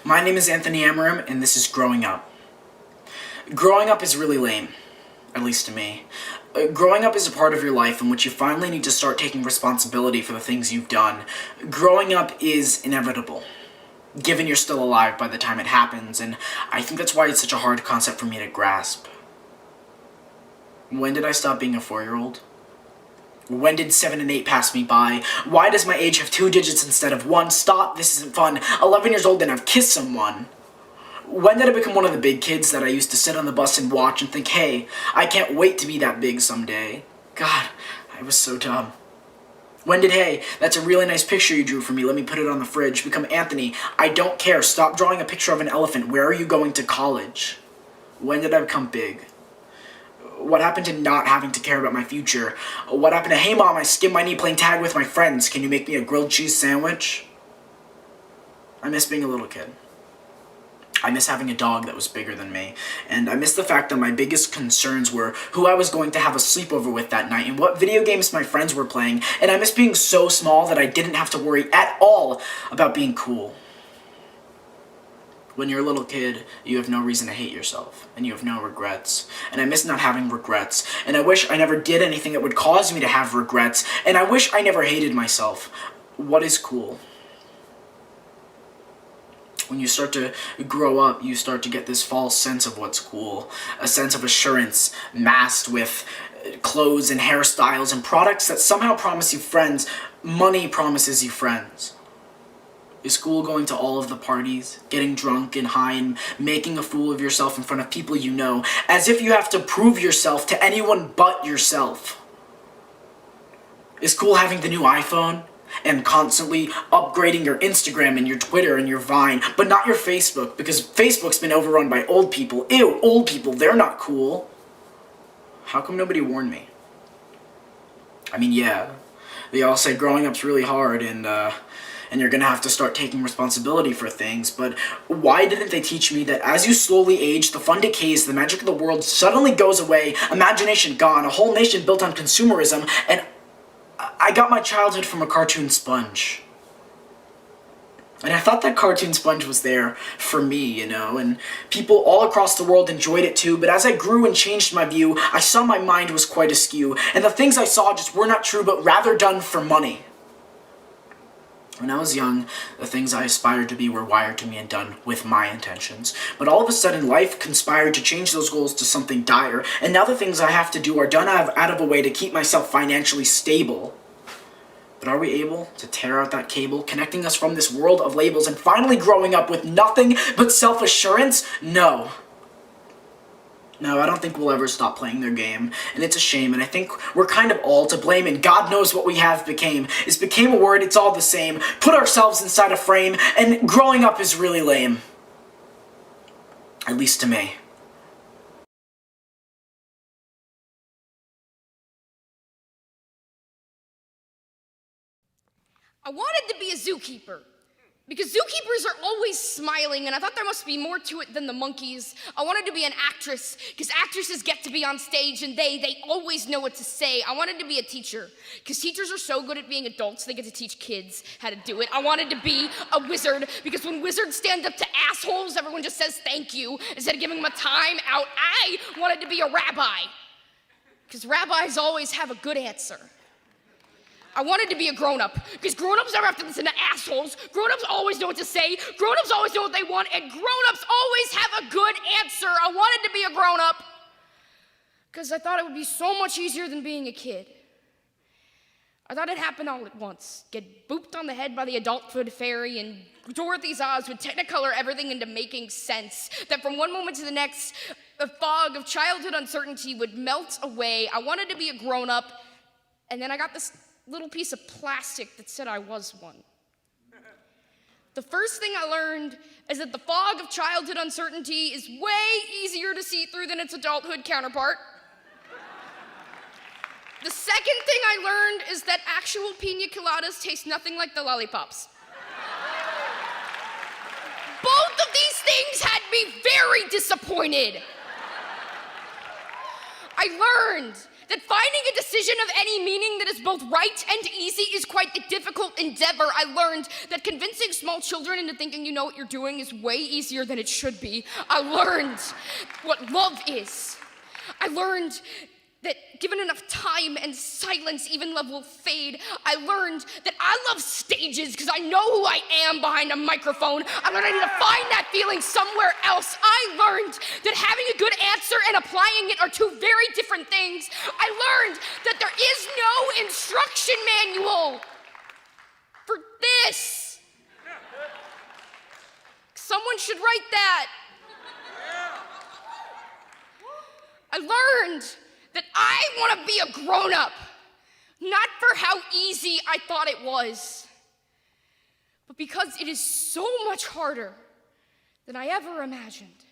My name is Anthony Amarim, and this is Growing Up. Growing up is really lame, at least to me. Growing up is a part of your life in which you finally need to start taking responsibility for the things you've done. Growing up is inevitable, given you're still alive by the time it happens, and I think that's why it's such a hard concept for me to grasp. When did I stop being a 4-year-old? When did 7 and 8 pass me by? Why does my age have 2 digits instead of 1? Stop, this isn't fun. 11 years old and I've kissed someone. When did I become one of the big kids that I used to sit on the bus and watch and think, hey, I can't wait to be that big someday? God, I was so dumb. When did, hey, that's a really nice picture you drew for me, let me put it on the fridge, become Anthony, I don't care, stop drawing a picture of an elephant, where are you going to college? When did I become big? What happened to not having to care about my future? What happened to, hey mom, I skinned my knee playing tag with my friends, can you make me a grilled cheese sandwich? I miss being a little kid. I miss having a dog that was bigger than me, and I miss the fact that my biggest concerns were who I was going to have a sleepover with that night and what video games my friends were playing, and I miss being so small that I didn't have to worry at all about being cool. When you're a little kid, you have no reason to hate yourself, and you have no regrets. And I miss not having regrets, and I wish I never did anything that would cause me to have regrets, and I wish I never hated myself. What is cool? When you start to grow up, you start to get this false sense of what's cool, a sense of assurance masked with clothes and hairstyles and products that somehow promise you friends. Money promises you friends. Is cool going to all of the parties, getting drunk and high and making a fool of yourself in front of people you know, as if you have to prove yourself to anyone but yourself? Is cool having the new iPhone and constantly upgrading your Instagram and your Twitter and your Vine, but not your Facebook, because Facebook's been overrun by old people? Ew, old people, they're not cool. How come nobody warned me? I mean, yeah, they all say growing up's really hard and you're gonna have to start taking responsibility for things, but why didn't they teach me that as you slowly age, the fun decays, the magic of the world suddenly goes away, imagination gone, a whole nation built on consumerism, and I got my childhood from a cartoon sponge. And I thought that cartoon sponge was there for me, you know, and people all across the world enjoyed it too, but as I grew and changed my view, I saw my mind was quite askew, and the things I saw just were not true, but rather done for money. When I was young, the things I aspired to be were wired to me and done with my intentions. But all of a sudden, life conspired to change those goals to something dire, and now the things I have to do are done out of a way to keep myself financially stable. But are we able to tear out that cable, connecting us from this world of labels and finally growing up with nothing but self-assurance? No. No, I don't think we'll ever stop playing their game, and it's a shame, and I think we're kind of all to blame, and God knows what we have became. It's became a word, it's all the same. Put ourselves inside a frame, and growing up is really lame. At least to me. I wanted to be a zookeeper because zookeepers are always smiling, and I thought there must be more to it than the monkeys. I wanted to be an actress because actresses get to be on stage and they always know what to say. I wanted to be a teacher because teachers are so good at being adults, they get to teach kids how to do it. I wanted to be a wizard because when wizards stand up to assholes, everyone just says thank you instead of giving them a time out. I wanted to be a rabbi because rabbis always have a good answer. I wanted to be a grown-up, because grown-ups never have to listen to assholes. Grown-ups always know what to say. Grown-ups always know what they want, and grown-ups always have a good answer. I wanted to be a grown-up, because I thought it would be so much easier than being a kid. I thought it'd happen all at once. Get booped on the head by the adulthood fairy, and Dorothy's Oz would technicolor everything into making sense. That from one moment to the next, the fog of childhood uncertainty would melt away. I wanted to be a grown-up, and then I got this little piece of plastic that said I was one. The first thing I learned is that the fog of childhood uncertainty is way easier to see through than its adulthood counterpart. The second thing I learned is that actual pina coladas taste nothing like the lollipops. Both of these things had me very disappointed. I learned that finding a decision of any meaning that is both right and easy is quite a difficult endeavor. I learned that convincing small children into thinking you know what you're doing is way easier than it should be. I learned what love is. I learned that given enough time and silence, even love will fade. I learned that I love stages because I know who I am behind a microphone. I learned I need to find that feeling somewhere else. I learned that having a good answer and applying it are two very different things. I learned that there is no instruction manual for this. Someone should write that. I learned that I want to be a grown-up, not for how easy I thought it was, but because it is so much harder than I ever imagined.